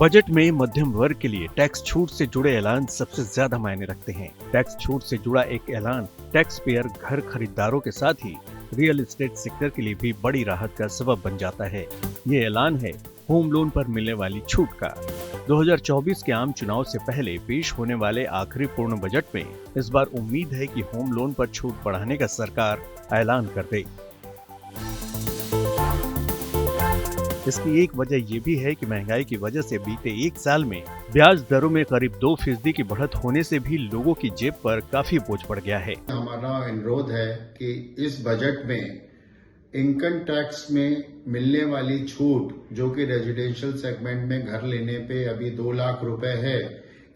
Budget में मध्यम वर्ग के लिए टैक्स छूट से जुड़े ऐलान सबसे ज्यादा मायने रखते हैं। टैक्स छूट से जुड़ा एक ऐलान टैक्स पेयर घर खरीदारों के साथ ही रियल एस्टेट सेक्टर के लिए भी बड़ी राहत का सबब बन जाता है। ये ऐलान है होम लोन पर मिलने वाली छूट का। 2024 के आम चुनाव से पहले पेश होने वाले आखिरी पूर्ण बजट में इस बार उम्मीद है कि होम लोन पर छूट बढ़ाने का सरकार ऐलान कर दे। इसकी एक वजह ये भी है कि महंगाई की वजह से बीते एक साल में ब्याज दरों में करीब 2% की बढ़त होने से भी लोगों की जेब पर काफी बोझ पड़ गया है। हमारा अनुरोध है कि इस बजट में इनकम टैक्स में मिलने वाली छूट जो कि रेजिडेंशियल सेगमेंट में घर लेने पे अभी 2 लाख रुपए है,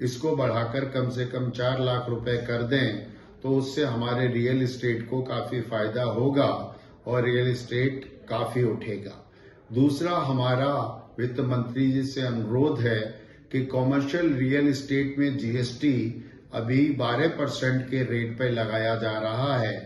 इसको बढ़ाकर कम से कम 4 लाख रुपए कर दें तो उससे हमारे रियल एस्टेट को काफी फायदा होगा और रियल एस्टेट काफी उठेगा। दूसरा, हमारा वित्त मंत्री जी से अनुरोध है कि कॉमर्शियल रियल एस्टेट में जीएसटी अभी 12% के रेट पे लगाया जा रहा है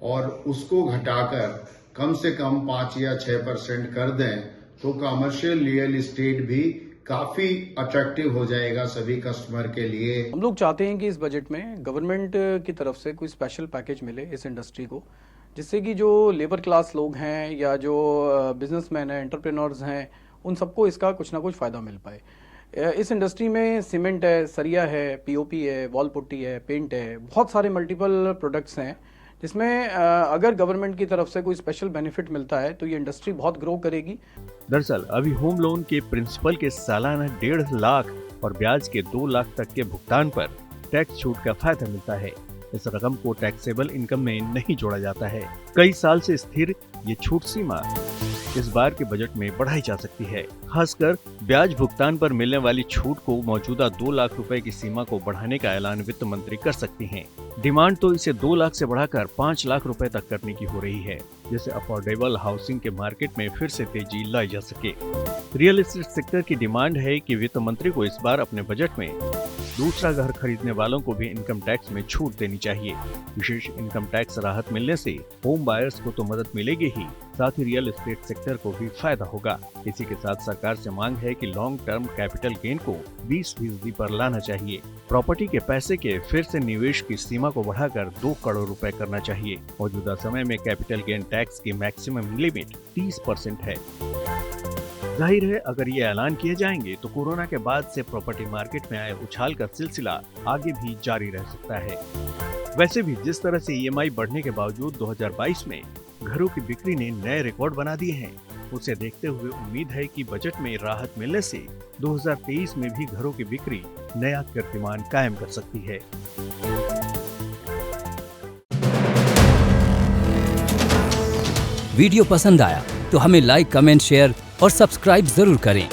और उसको घटाकर कम से कम 5 या 6% कर दें तो कॉमर्शियल रियल एस्टेट भी काफी अट्रैक्टिव हो जाएगा सभी कस्टमर के लिए। हम लोग चाहते हैं कि इस बजट में गवर्नमेंट की तरफ से कोई स्पेशल पैकेज मिले इस इंडस्ट्री को, जिससे कि जो लेबर क्लास लोग हैं या जो बिजनेसमैन हैं, एंटरप्रेन्योर्स हैं, उन सबको इसका कुछ ना कुछ फ़ायदा मिल पाए। इस इंडस्ट्री में सीमेंट है, सरिया है, पीओपी है, वॉल पुट्टी है, पेंट है, बहुत सारे मल्टीपल प्रोडक्ट्स हैं जिसमें अगर गवर्नमेंट की तरफ से कोई स्पेशल बेनिफिट मिलता है तो ये इंडस्ट्री बहुत ग्रो करेगी। दरअसल अभी होम लोन के प्रिंसिपल के सालाना 1.5 लाख और ब्याज के 2 लाख तक के भुगतान पर टैक्स छूट का फायदा मिलता है। इस रकम को टैक्सेबल इनकम में नहीं जोड़ा जाता है। कई साल से स्थिर ये छूट सीमा इस बार के बजट में बढ़ाई जा सकती है। खासकर ब्याज भुगतान पर मिलने वाली छूट को मौजूदा 2 लाख रुपए की सीमा को बढ़ाने का ऐलान वित्त मंत्री कर सकती हैं। डिमांड तो इसे 2 लाख से बढ़ाकर 5 लाख रुपए तक करने की हो रही है, जिससे अफोर्डेबल हाउसिंग के मार्केट में फिर से तेजी लाई जा सके। रियल एस्टेट सेक्टर की डिमांड है कि वित्त मंत्री को इस बार अपने बजट में दूसरा घर खरीदने वालों को भी इनकम टैक्स में छूट देनी चाहिए। विशेष इनकम टैक्स राहत मिलने से होम बायर्स को तो मदद मिलेगी ही, साथ ही रियल एस्टेट सेक्टर को भी फायदा होगा। इसी के साथ सरकार से मांग है कि लॉन्ग टर्म कैपिटल गेन को 20% पर लाना चाहिए। प्रॉपर्टी के पैसे के फिर से निवेश की सीमा को बढ़ाकर 2 करोड़ रुपए करना चाहिए। मौजूदा समय में कैपिटल गेन टैक्स की मैक्सिमम लिमिट 30% है। जाहिर है अगर ये ऐलान किए जाएंगे तो कोरोना के बाद से प्रॉपर्टी मार्केट में आए उछाल का सिलसिला आगे भी जारी रह सकता है। वैसे भी जिस तरह से ईएमआई बढ़ने के बावजूद 2022 में घरों की बिक्री ने नए रिकॉर्ड बना दिए हैं, उसे देखते हुए उम्मीद है कि बजट में राहत मिलने से 2023 में भी घरों की बिक्री नया कीर्तिमान कायम कर सकती है। वीडियो पसंद आया तो हमें लाइक, कमेंट, शेयर और सब्सक्राइब जरूर करें।